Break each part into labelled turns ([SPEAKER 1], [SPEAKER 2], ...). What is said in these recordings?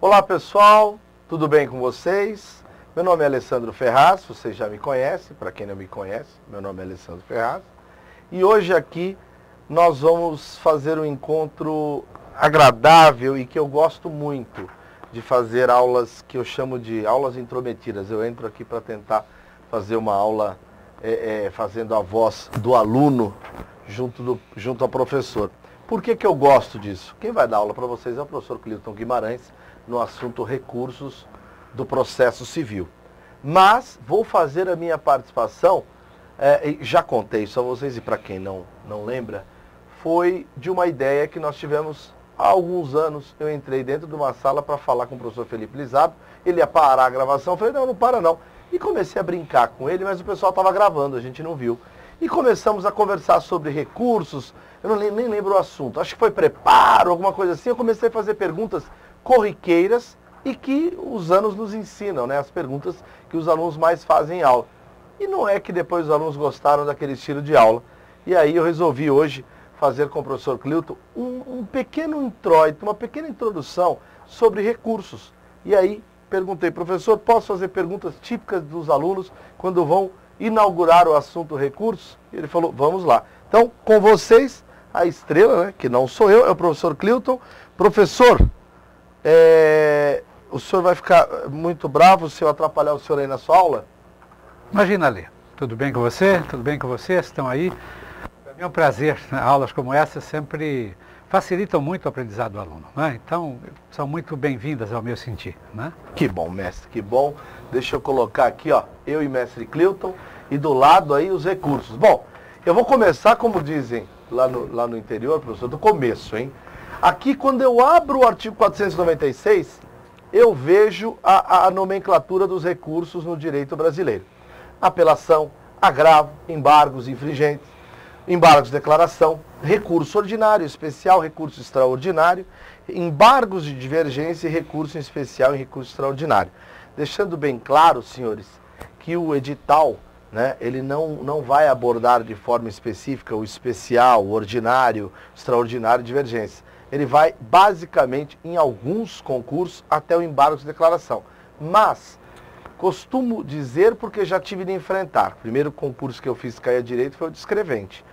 [SPEAKER 1] Olá pessoal, tudo bem com vocês? Meu nome é Alessandro Ferraz, vocês já me conhecem, para quem não me conhece, meu nome é Alessandro Ferraz. E hoje aqui nós vamos fazer um encontro agradável e que eu gosto muito de fazer aulas que eu chamo de aulas intrometidas. Eu entro aqui para tentar fazer uma aula fazendo a voz do aluno junto ao professor. Por que eu gosto disso? Quem vai dar aula para vocês é o professor Clilton Guimarães, no assunto recursos do processo civil. Mas vou fazer a minha participação, já contei isso a vocês, e para quem não lembra, foi de uma ideia que nós tivemos há alguns anos. Eu entrei dentro de uma sala para falar com o professor Felipe Lizardo, ele ia parar a gravação, eu falei, não para não. E comecei a brincar com ele, mas o pessoal estava gravando, a gente não viu. E começamos a conversar sobre recursos, eu nem lembro o assunto, acho que foi preparo, alguma coisa assim. Eu comecei a fazer perguntas corriqueiras e que os anos nos ensinam, né? As perguntas que os alunos mais fazem em aula. E não é que depois os alunos gostaram daquele estilo de aula. E aí eu resolvi hoje fazer com o professor Clilton um pequeno introito, uma pequena introdução sobre recursos. E aí perguntei, professor, posso fazer perguntas típicas dos alunos quando vão inaugurar o assunto recursos? E ele falou, vamos lá. Então, com vocês, a estrela, né, que não sou eu, é o professor Clilton. Professor, o senhor vai ficar muito bravo se eu atrapalhar o senhor aí na sua aula?
[SPEAKER 2] Imagina, Lê. Tudo bem com você? Tudo bem com vocês? Estão aí? Para mim é um prazer. Aulas como essa sempre facilitam muito o aprendizado do aluno, né? Então, são muito bem-vindas ao meu sentir, né?
[SPEAKER 1] Que bom, mestre, que bom. Deixa eu colocar aqui, ó, eu e mestre Clilton, e do lado aí os recursos. Bom, eu vou começar, como dizem lá no interior, professor, do começo, hein? Aqui, quando eu abro o artigo 496, eu vejo a nomenclatura dos recursos no direito brasileiro. Apelação, agravo, embargos infringentes, embargos de declaração, recurso ordinário, especial, recurso extraordinário, embargos de divergência e recurso em especial e recurso extraordinário. Deixando bem claro, senhores, que o edital, né, ele não vai abordar de forma específica o especial, o ordinário, extraordinário e divergência. Ele vai basicamente em alguns concursos até o embargo de declaração. Mas costumo dizer porque já tive de enfrentar. O primeiro concurso que eu fiz cair a direito foi o de escrevente.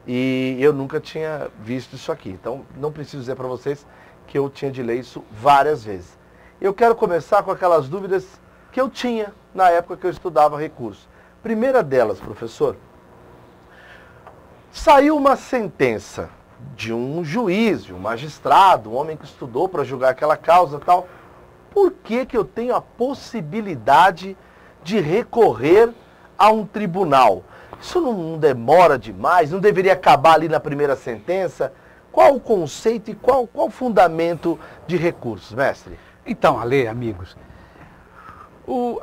[SPEAKER 1] E eu nunca tinha visto isso aqui. Então não preciso dizer para vocês que eu tinha de ler isso várias vezes. Eu quero começar com aquelas dúvidas que eu tinha na época que eu estudava recurso. Primeira delas, professor, saiu uma sentença de um juiz, de um magistrado, um homem que estudou para julgar aquela causa e tal. Por que eu tenho a possibilidade de recorrer a um tribunal? Isso não demora demais? Não deveria acabar ali na primeira sentença? Qual o conceito e qual o fundamento de recursos, mestre?
[SPEAKER 2] Então, Ale, amigos,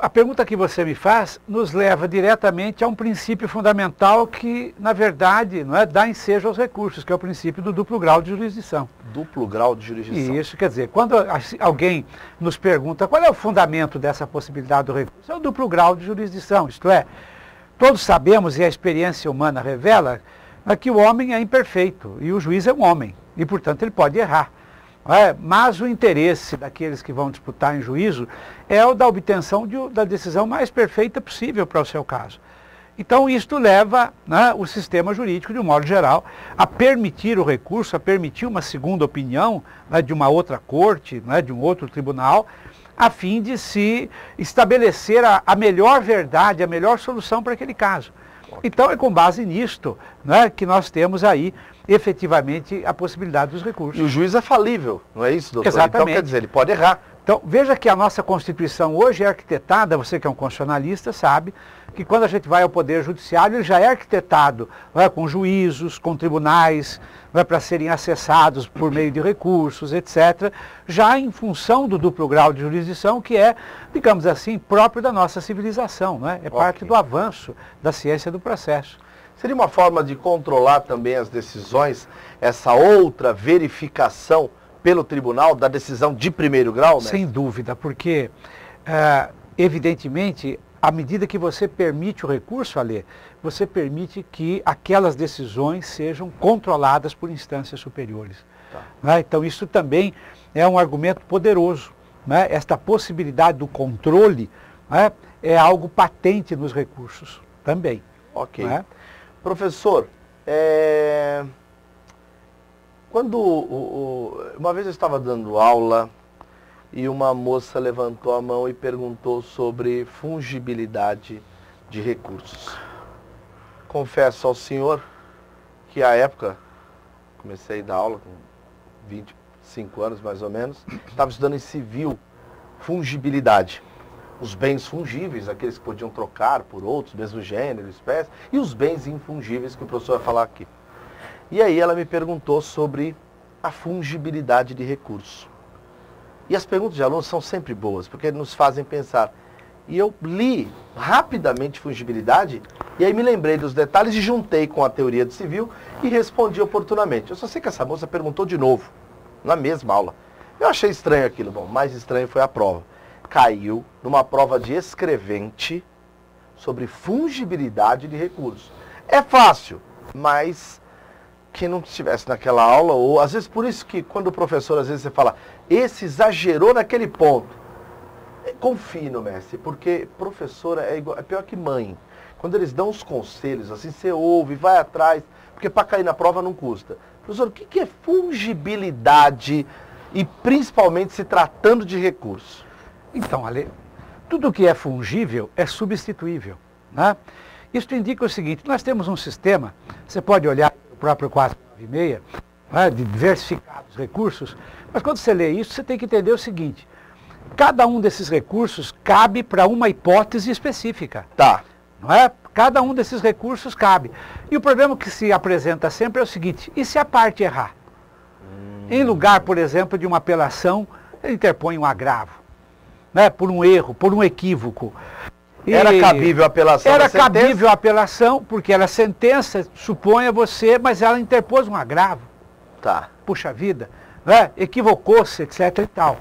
[SPEAKER 2] a pergunta que você me faz nos leva diretamente a um princípio fundamental que, na verdade, dá ensejo aos recursos, que é o princípio do duplo grau de jurisdição.
[SPEAKER 1] Duplo grau de jurisdição.
[SPEAKER 2] Isso, quer dizer, quando alguém nos pergunta qual é o fundamento dessa possibilidade do recurso, é o duplo grau de jurisdição, isto é, todos sabemos, e a experiência humana revela, que o homem é imperfeito e o juiz é um homem, e portanto ele pode errar. Mas o interesse daqueles que vão disputar em juízo é o da obtenção da decisão mais perfeita possível para o seu caso. Então isto leva, o sistema jurídico, de um modo geral, a permitir o recurso, a permitir uma segunda opinião, de uma outra corte, de um outro tribunal, a fim de se estabelecer a melhor verdade, a melhor solução para aquele caso. Então é com base nisto que nós temos aí efetivamente a possibilidade dos recursos.
[SPEAKER 1] E o juiz é falível, não é isso, doutor?
[SPEAKER 2] Exatamente.
[SPEAKER 1] Então quer dizer, ele pode errar.
[SPEAKER 2] Então veja que a nossa Constituição hoje é arquitetada, você que é um constitucionalista sabe, que quando a gente vai ao Poder Judiciário, ele já é arquitetado com juízos, com tribunais, para serem acessados por meio de recursos, etc., já em função do duplo grau de jurisdição, que é, digamos assim, próprio da nossa civilização, é parte do avanço da ciência do processo.
[SPEAKER 1] Seria uma forma de controlar também as decisões, essa outra verificação pelo tribunal da decisão de primeiro grau, né?
[SPEAKER 2] Sem dúvida, porque, evidentemente, à medida que você permite o recurso, Ale, você permite que aquelas decisões sejam controladas por instâncias superiores. Tá. Então isso também é um argumento poderoso né, esta possibilidade do controle, né, é algo patente nos recursos também.
[SPEAKER 1] Ok.
[SPEAKER 2] Né?
[SPEAKER 1] Professor, uma vez eu estava dando aula e uma moça levantou a mão e perguntou sobre fungibilidade de recursos. Confesso ao senhor que à época, comecei a dar aula com 25 anos mais ou menos, estava estudando em civil, fungibilidade. Os bens fungíveis, aqueles que podiam trocar por outros, mesmo gênero, espécie, e os bens infungíveis que o professor vai falar aqui. E aí ela me perguntou sobre a fungibilidade de recursos. E as perguntas de alunos são sempre boas, porque nos fazem pensar. E eu li rapidamente fungibilidade, e aí me lembrei dos detalhes e juntei com a teoria do civil e respondi oportunamente. Eu só sei que essa moça perguntou de novo, na mesma aula. Eu achei estranho aquilo. Bom, mais estranho foi a prova. Caiu numa prova de escrevente sobre fungibilidade de recursos. É fácil, mas que não estivesse naquela aula, ou às vezes por isso que quando o professor, às vezes você fala, esse exagerou naquele ponto. Confie no mestre, porque professor é pior que mãe. Quando eles dão os conselhos, assim, você ouve, vai atrás, porque para cair na prova não custa. Professor, o que é fungibilidade e principalmente se tratando de recurso?
[SPEAKER 2] Então, Ale, tudo que é fungível é substituível. Né? Isso indica o seguinte, nós temos um sistema, você pode olhar o próprio 496, né, de diversificar os recursos, mas quando você lê isso, você tem que entender o seguinte, cada um desses recursos cabe para uma hipótese específica.
[SPEAKER 1] Tá.
[SPEAKER 2] Não é? Cada um desses recursos cabe. E o problema que se apresenta sempre é o seguinte, e se a parte errar? Em lugar, por exemplo, de uma apelação, ele interpõe um agravo, né? Por um erro, por um equívoco.
[SPEAKER 1] Era cabível a apelação?
[SPEAKER 2] Era cabível a apelação, porque era sentença, suponha você, mas ela interpôs um agravo.
[SPEAKER 1] Tá.
[SPEAKER 2] Puxa vida, né? Equivocou-se, etc. e tal.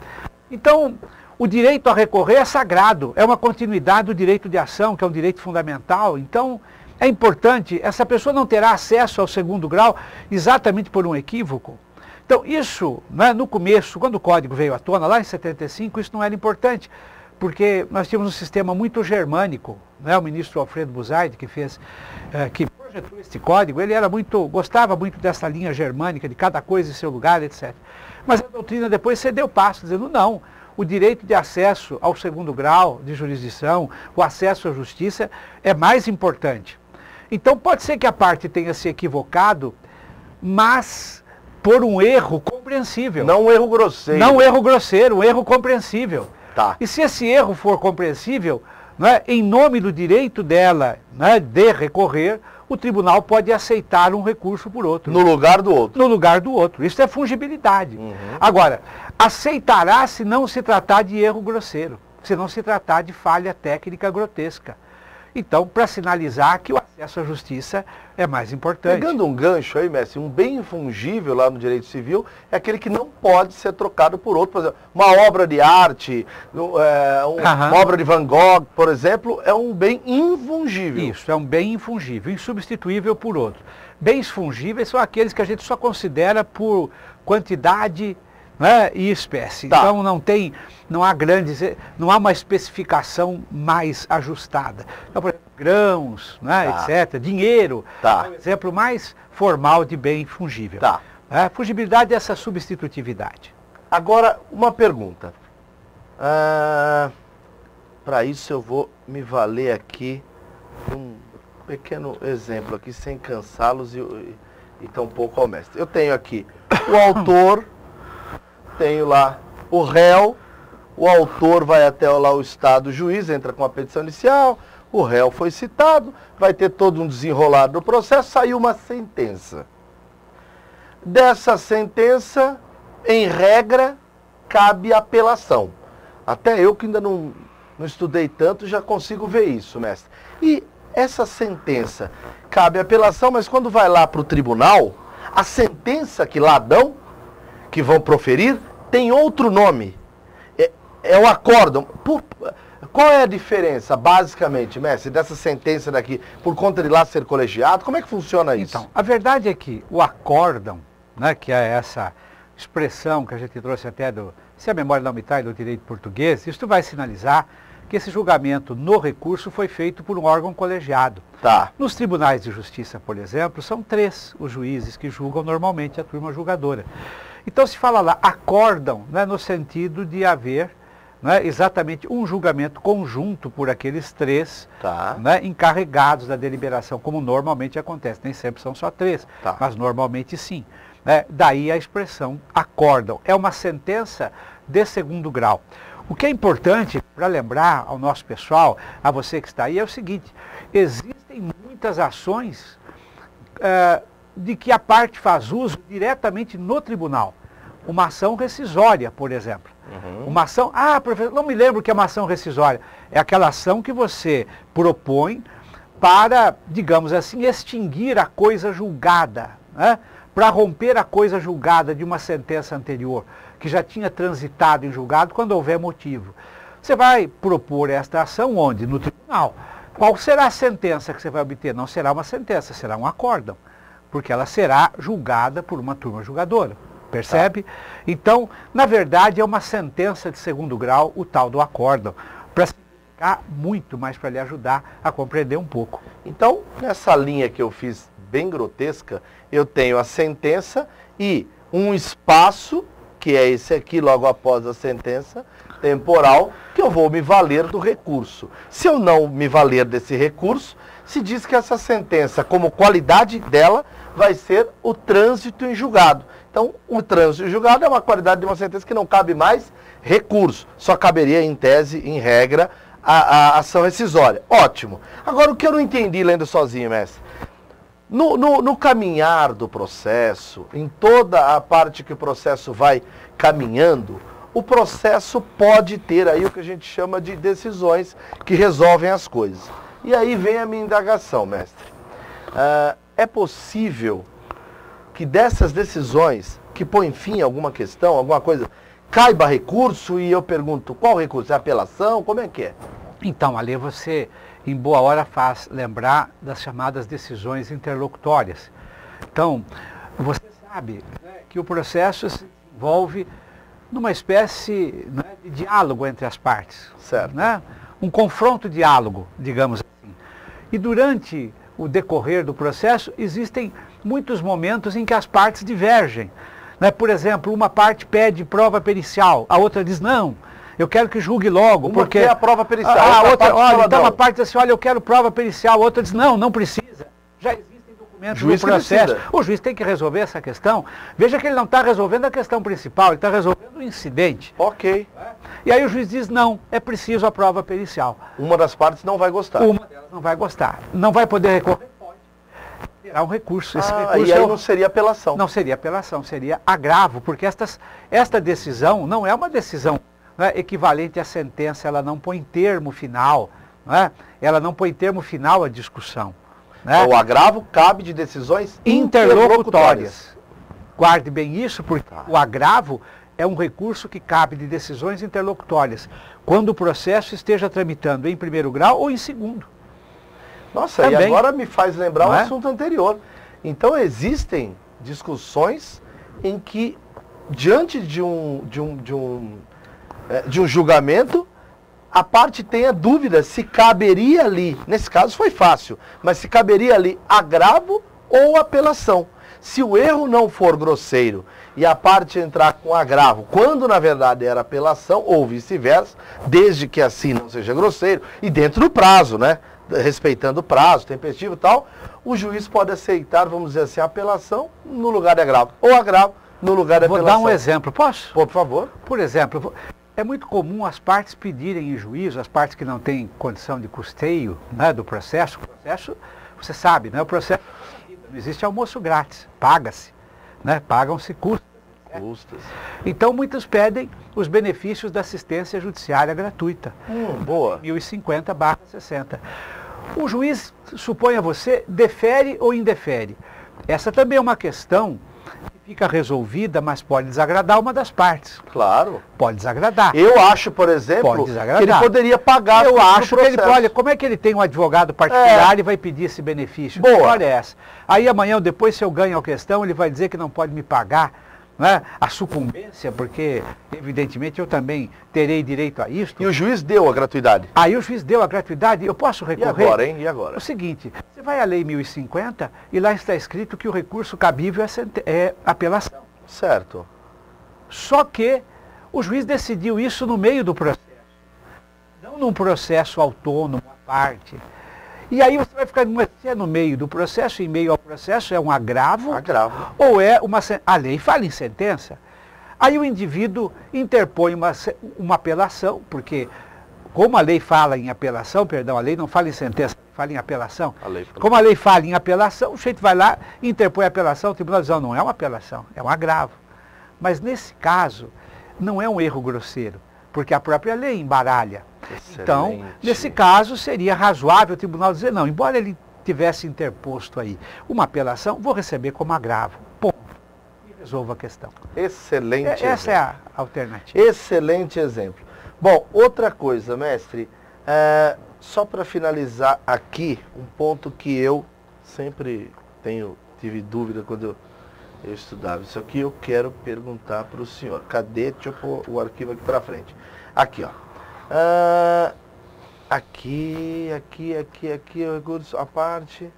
[SPEAKER 2] Então, o direito a recorrer é sagrado, é uma continuidade do direito de ação, que é um direito fundamental. Então, é importante, essa pessoa não terá acesso ao segundo grau exatamente por um equívoco. Então, isso, né, no começo, quando o Código veio à tona, lá em 75, isso não era importante, porque nós tínhamos um sistema muito germânico, né? O ministro Alfredo Buzaide, que projetou este código, ele gostava muito dessa linha germânica, de cada coisa em seu lugar, etc. Mas a doutrina depois cedeu passo, dizendo, não, o direito de acesso ao segundo grau de jurisdição, o acesso à justiça é mais importante. Então pode ser que a parte tenha se equivocado, mas por um erro compreensível.
[SPEAKER 1] Não um erro grosseiro.
[SPEAKER 2] Não um erro grosseiro, um erro compreensível.
[SPEAKER 1] Tá.
[SPEAKER 2] E se esse erro for compreensível, né, em nome do direito dela, né, de recorrer, o tribunal pode aceitar um recurso por outro.
[SPEAKER 1] No lugar do outro.
[SPEAKER 2] No lugar do outro. Isso é fungibilidade. Uhum. Agora, aceitará se não se tratar de erro grosseiro, se não se tratar de falha técnica grotesca. Então, para sinalizar que o acesso à justiça é mais importante.
[SPEAKER 1] Pegando um gancho aí, mestre, um bem infungível lá no direito civil é aquele que não pode ser trocado por outro. Por exemplo, uma obra de arte, uma obra de Van Gogh, por exemplo, é um bem infungível.
[SPEAKER 2] Isso, é um bem infungível, insubstituível por outro. Bens fungíveis são aqueles que a gente só considera por quantidade, né, e espécie. Tá. Então não há uma especificação mais ajustada. Então, por exemplo, grãos, né, etc., dinheiro, é um exemplo mais formal de bem fungível.
[SPEAKER 1] Tá.
[SPEAKER 2] Fungibilidade é essa substitutividade.
[SPEAKER 1] Agora, uma pergunta. Para isso eu vou me valer aqui um pequeno exemplo aqui, sem cansá-los e tampouco ao mestre. Eu tenho aqui o autor, tenho lá o réu, o autor vai até lá o estado juiz, entra com a petição inicial, o réu foi citado, vai ter todo um desenrolar do processo, saiu uma sentença. Dessa sentença, em regra, cabe apelação. Até eu que ainda não estudei tanto, já consigo ver isso, mestre. E essa sentença, cabe apelação, mas quando vai lá para o tribunal, a sentença que lá dão, que vão proferir, tem outro nome. É o acórdão. Qual é a diferença, basicamente, mestre, dessa sentença daqui, por conta de lá ser colegiado? Como é que funciona isso?
[SPEAKER 2] Então, a verdade é que o acórdão, né, que é essa expressão que a gente trouxe até do se a memória não me trai do direito português, isto vai sinalizar que esse julgamento no recurso foi feito por um órgão colegiado.
[SPEAKER 1] Tá.
[SPEAKER 2] Nos tribunais de justiça, por exemplo, são 3 os juízes que julgam normalmente a turma julgadora. Então se fala lá, acordam, né, no sentido de haver, né, exatamente um julgamento conjunto por aqueles 3,
[SPEAKER 1] Tá.
[SPEAKER 2] né, encarregados da deliberação, como normalmente acontece. Nem sempre são só 3,
[SPEAKER 1] Tá.
[SPEAKER 2] mas normalmente sim. Né? Daí a expressão acordam. É uma sentença de segundo grau. O que é importante para lembrar ao nosso pessoal, a você que está aí, é o seguinte: existem muitas ações de que a parte faz uso diretamente no tribunal. Uma ação rescisória, por exemplo. Uma ação, professor, não me lembro que é uma ação rescisória. É aquela ação que você propõe para, digamos assim, extinguir a coisa julgada, né? Para romper a coisa julgada de uma sentença anterior, que já tinha transitado em julgado quando houver motivo. Você vai propor esta ação onde? No tribunal. Qual será a sentença que você vai obter? Não será uma sentença, será um acórdão, porque ela será julgada por uma turma julgadora. Percebe? Tá. Então, na verdade, é uma sentença de segundo grau, o tal do acórdão, para simplificar muito, mais para lhe ajudar a compreender um pouco.
[SPEAKER 1] Então, nessa linha que eu fiz bem grotesca, eu tenho a sentença e um espaço, que é esse aqui, logo após a sentença, temporal, que eu vou me valer do recurso. Se eu não me valer desse recurso, se diz que essa sentença, como qualidade dela, vai ser o trânsito em julgado. Então, o trânsito em julgado é uma qualidade de uma sentença que não cabe mais recurso. Só caberia, em tese, em regra, a ação rescisória. Ótimo. Agora, o que eu não entendi lendo sozinho, mestre? No caminhar do processo, em toda a parte que o processo vai caminhando, o processo pode ter aí o que a gente chama de decisões que resolvem as coisas. E aí vem a minha indagação, mestre. É possível que dessas decisões que põem fim a alguma questão, alguma coisa, caiba recurso? E eu pergunto, qual recurso? É apelação? Como é que é?
[SPEAKER 2] Então, ali você, em boa hora, faz lembrar das chamadas decisões interlocutórias. Então, você sabe, né, que o processo se envolve numa espécie, né, de diálogo entre as partes.
[SPEAKER 1] Certo.
[SPEAKER 2] Né? Um confronto-diálogo, digamos assim. E durante o decorrer do processo, existem muitos momentos em que as partes divergem. Né? Por exemplo, uma parte pede prova pericial, a outra diz não, eu quero que julgue logo.
[SPEAKER 1] Uma
[SPEAKER 2] porque
[SPEAKER 1] quer a prova pericial,
[SPEAKER 2] a outra,
[SPEAKER 1] olha,
[SPEAKER 2] então uma parte diz assim, olha, eu quero prova pericial, a outra diz não, não precisa. Já existem documentos no processo. O juiz tem que resolver essa questão. Veja que ele não está resolvendo a questão principal, ele está resolvendo o incidente.
[SPEAKER 1] Ok.
[SPEAKER 2] E aí o juiz diz, não, é preciso a prova pericial.
[SPEAKER 1] Uma das partes não vai gostar.
[SPEAKER 2] Uma delas não vai gostar. Não vai poder recorrer? Pode. Terá um recurso. Esse recurso
[SPEAKER 1] e aí não seria apelação.
[SPEAKER 2] Não seria apelação, seria agravo, porque esta decisão não é uma decisão, né, equivalente à sentença, ela não põe termo final, né? Ela não põe termo final à discussão. Né?
[SPEAKER 1] O agravo cabe de decisões
[SPEAKER 2] interlocutórias. Guarde bem isso, porque o agravo é um recurso que cabe de decisões interlocutórias, quando o processo esteja tramitando em primeiro grau ou em segundo.
[SPEAKER 1] Nossa,
[SPEAKER 2] também.
[SPEAKER 1] E agora me faz lembrar o
[SPEAKER 2] Não é?
[SPEAKER 1] assunto anterior. Então existem discussões em que, diante de um julgamento, a parte tenha dúvida se caberia ali, nesse caso foi fácil, mas se caberia ali agravo ou apelação. Se o erro não for grosseiro e a parte entrar com agravo, quando na verdade era apelação, ou vice-versa, desde que assim não seja grosseiro, e dentro do prazo, né? Respeitando o prazo, tempestivo e tal, o juiz pode aceitar, vamos dizer assim, a apelação no lugar de agravo, ou agravo no lugar de apelação.
[SPEAKER 2] Vou dar um exemplo, posso?
[SPEAKER 1] Por favor.
[SPEAKER 2] Por exemplo, é muito comum as partes pedirem em juízo, as partes que não têm condição de custeio, né, do processo. O processo, você sabe, né, o processo não existe almoço grátis, paga-se, né, pagam-se custos. Então muitos pedem os benefícios da assistência judiciária gratuita.
[SPEAKER 1] Boa.
[SPEAKER 2] 1050/60. O juiz, suponha você, defere ou indefere. Essa também é uma questão que fica resolvida, mas pode desagradar uma das partes.
[SPEAKER 1] Claro.
[SPEAKER 2] Pode desagradar.
[SPEAKER 1] Eu acho, por exemplo, que ele poderia pagar
[SPEAKER 2] Eu acho que ele, olha, como é que ele tem um advogado particular e vai pedir esse benefício?
[SPEAKER 1] Boa.
[SPEAKER 2] Olha essa. Aí amanhã ou depois, se eu ganho a questão, ele vai dizer que não pode me pagar. né, a sucumbência, porque evidentemente eu também terei direito a isto.
[SPEAKER 1] E o juiz deu a gratuidade?
[SPEAKER 2] Aí o juiz deu a gratuidade, eu posso recorrer?
[SPEAKER 1] E agora, hein? E agora?
[SPEAKER 2] O seguinte, você vai à Lei 1050 e lá está escrito que o recurso cabível é apelação.
[SPEAKER 1] Certo.
[SPEAKER 2] Só que o juiz decidiu isso no meio do processo, não num processo autônomo, à parte. E aí você vai ficar, se é no meio do processo, em meio ao processo, é um agravo, ou é a lei fala em sentença. Aí o indivíduo interpõe uma apelação, porque como a lei fala em apelação, perdão, a lei não fala em sentença, fala em apelação. Como a lei fala em apelação, o sujeito vai lá, interpõe a apelação, o tribunal diz, não é uma apelação, é um agravo. Mas nesse caso, não é um erro grosseiro, porque a própria lei embaralha. Excelente. Então, nesse caso, seria razoável o tribunal dizer, não, embora ele tivesse interposto aí uma apelação, vou receber como agravo. Ponto. E resolva a questão.
[SPEAKER 1] Excelente exemplo.
[SPEAKER 2] Essa é a alternativa.
[SPEAKER 1] Excelente exemplo. Bom, outra coisa, mestre, só para finalizar aqui, um ponto que eu sempre tive dúvida quando eu estudava isso aqui, eu quero perguntar para o senhor. Cadê? Deixa eu pôr o arquivo aqui para frente. Aqui, ó. Aqui, o recurso, a parte.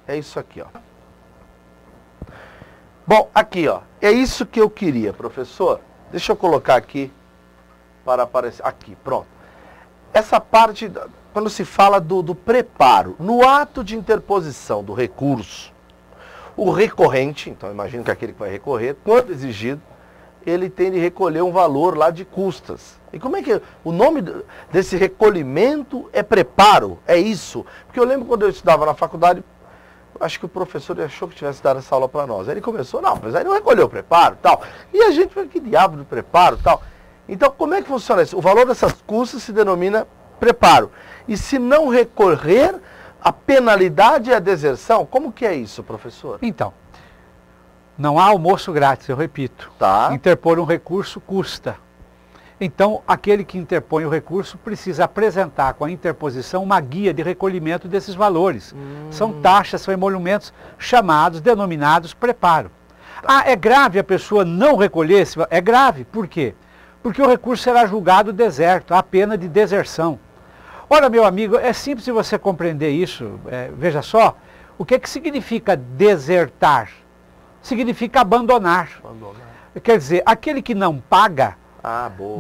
[SPEAKER 1] É isso aqui, ó. Bom, aqui, ó. É isso que eu queria, professor. Deixa eu colocar aqui para aparecer. Aqui, pronto. Essa parte, quando se fala do preparo, no ato de interposição do recurso, o recorrente, então imagino que aquele que vai recorrer, quando exigido, ele tem de recolher um valor lá de custas. E como é que o nome desse recolhimento é preparo? É isso? Porque eu lembro quando eu estudava na faculdade, acho que o professor achou que tivesse dado essa aula para nós. Aí ele começou, não, mas aí não recolheu o preparo, tal. E a gente falou, que diabo de preparo, tal. Então, como é que funciona isso? O valor dessas custas se denomina preparo. E se não recorrer, a penalidade é a deserção? Como que é isso, professor?
[SPEAKER 2] Então, não há almoço grátis, eu repito.
[SPEAKER 1] Tá.
[SPEAKER 2] Interpor um recurso custa. Então, aquele que interpõe o recurso precisa apresentar com a interposição uma guia de recolhimento desses valores. São taxas, são emolumentos chamados, denominados preparo. Tá. É grave a pessoa não recolher esse valor? É grave. Por quê? Porque o recurso será julgado deserto, a pena de deserção. Ora, meu amigo, é simples de você compreender isso. Veja só, o que significa desertar? Significa abandonar. Quer dizer, aquele que não paga,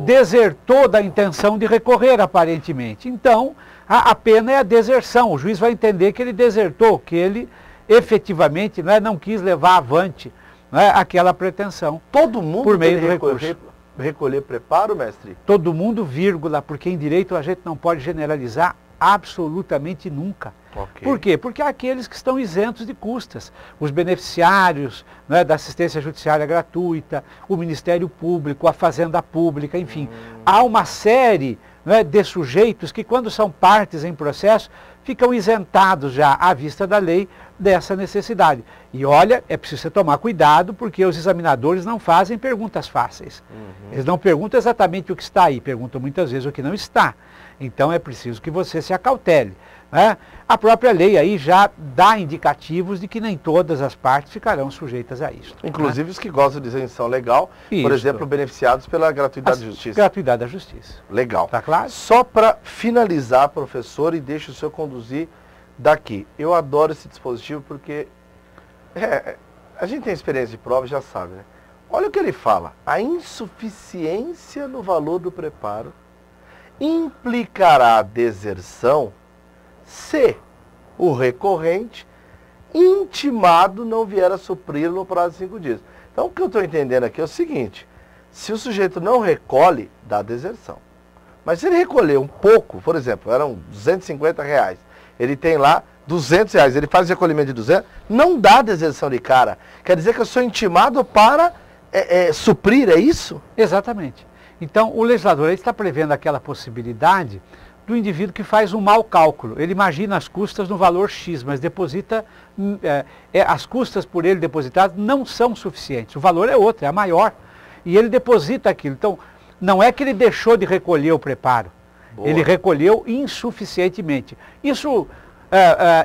[SPEAKER 2] desertou da intenção de recorrer, aparentemente. Então, a pena é a deserção. O juiz vai entender que ele desertou, que ele efetivamente não quis levar avante aquela pretensão.
[SPEAKER 1] Todo mundo
[SPEAKER 2] por meio do recurso.
[SPEAKER 1] Recolher preparo, mestre?
[SPEAKER 2] Todo mundo, vírgula, porque em direito a gente não pode generalizar absolutamente nunca.
[SPEAKER 1] Okay.
[SPEAKER 2] Por quê? Porque há aqueles que estão isentos de custas. Os beneficiários da assistência judiciária gratuita, o Ministério Público, a Fazenda Pública, enfim. Há uma série de sujeitos que, quando são partes em processo, ficam isentados já à vista da lei dessa necessidade. E olha, é preciso você tomar cuidado, porque os examinadores não fazem perguntas fáceis. Eles não perguntam exatamente o que está aí, perguntam muitas vezes o que não está. Então é preciso que você se acautele. A própria lei aí já dá indicativos de que nem todas as partes ficarão sujeitas a isso.
[SPEAKER 1] Inclusive os que gozam de isenção legal, por exemplo, beneficiados pela gratuidade da justiça.
[SPEAKER 2] Gratuidade da justiça.
[SPEAKER 1] Legal.
[SPEAKER 2] Está claro?
[SPEAKER 1] Só para finalizar, professor, e deixa o senhor conduzir daqui. Eu adoro esse dispositivo porque a gente tem experiência de prova e já sabe, né? Olha o que ele fala. A insuficiência no valor do preparo implicará deserção se o recorrente intimado não vier a suprir no prazo de 5 dias. Então, o que eu estou entendendo aqui é o seguinte: se o sujeito não recolhe, dá deserção. Mas se ele recolher um pouco, por exemplo, eram R$250, ele tem lá R$200, ele faz o recolhimento de 200, não dá deserção de cara. Quer dizer que eu sou intimado para suprir, é isso?
[SPEAKER 2] Exatamente. Então, o legislador está prevendo aquela possibilidade do indivíduo que faz um mau cálculo. Ele imagina as custas no valor X, mas deposita, as custas por ele depositadas não são suficientes. O valor é outro, é a maior. E ele deposita aquilo. Então, não é que ele deixou de recolher o preparo. Boa. Ele recolheu insuficientemente. Isso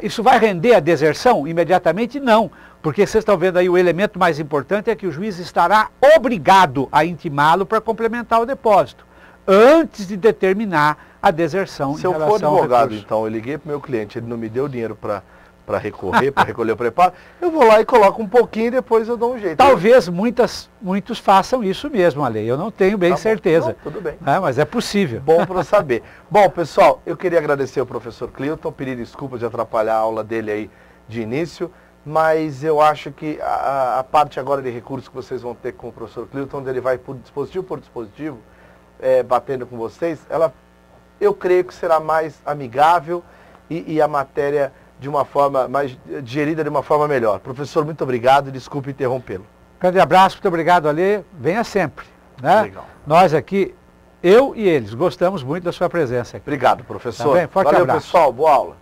[SPEAKER 2] isso vai render a deserção imediatamente? Não, porque vocês estão vendo aí o elemento mais importante é que o juiz estará obrigado a intimá-lo para complementar o depósito, antes de determinar a deserção.
[SPEAKER 1] Se eu for advogado, então, eu liguei para o meu cliente, ele não me deu dinheiro para recorrer, para recolher o preparo, eu vou lá e coloco um pouquinho e depois eu dou um jeito.
[SPEAKER 2] Talvez muitos façam isso mesmo, Ale, eu não tenho bem certeza.
[SPEAKER 1] Não, tudo bem.
[SPEAKER 2] Mas é possível.
[SPEAKER 1] Bom para saber. Bom, pessoal, eu queria agradecer ao professor Clilton, pedir desculpas de atrapalhar a aula dele aí de início, mas eu acho que a parte agora de recursos que vocês vão ter com o professor Clilton, onde ele vai por dispositivo, batendo com vocês, eu creio que será mais amigável e a matéria de uma forma mais digerida de uma forma melhor. Professor, muito obrigado e desculpe interrompê-lo.
[SPEAKER 2] Grande abraço, muito obrigado, Ale. Venha sempre. Né?
[SPEAKER 1] Legal.
[SPEAKER 2] Nós aqui, eu e eles, gostamos muito da sua presença aqui.
[SPEAKER 1] Obrigado, professor.
[SPEAKER 2] Tá bem? Forte
[SPEAKER 1] Valeu,
[SPEAKER 2] abraço.
[SPEAKER 1] pessoal. Boa aula.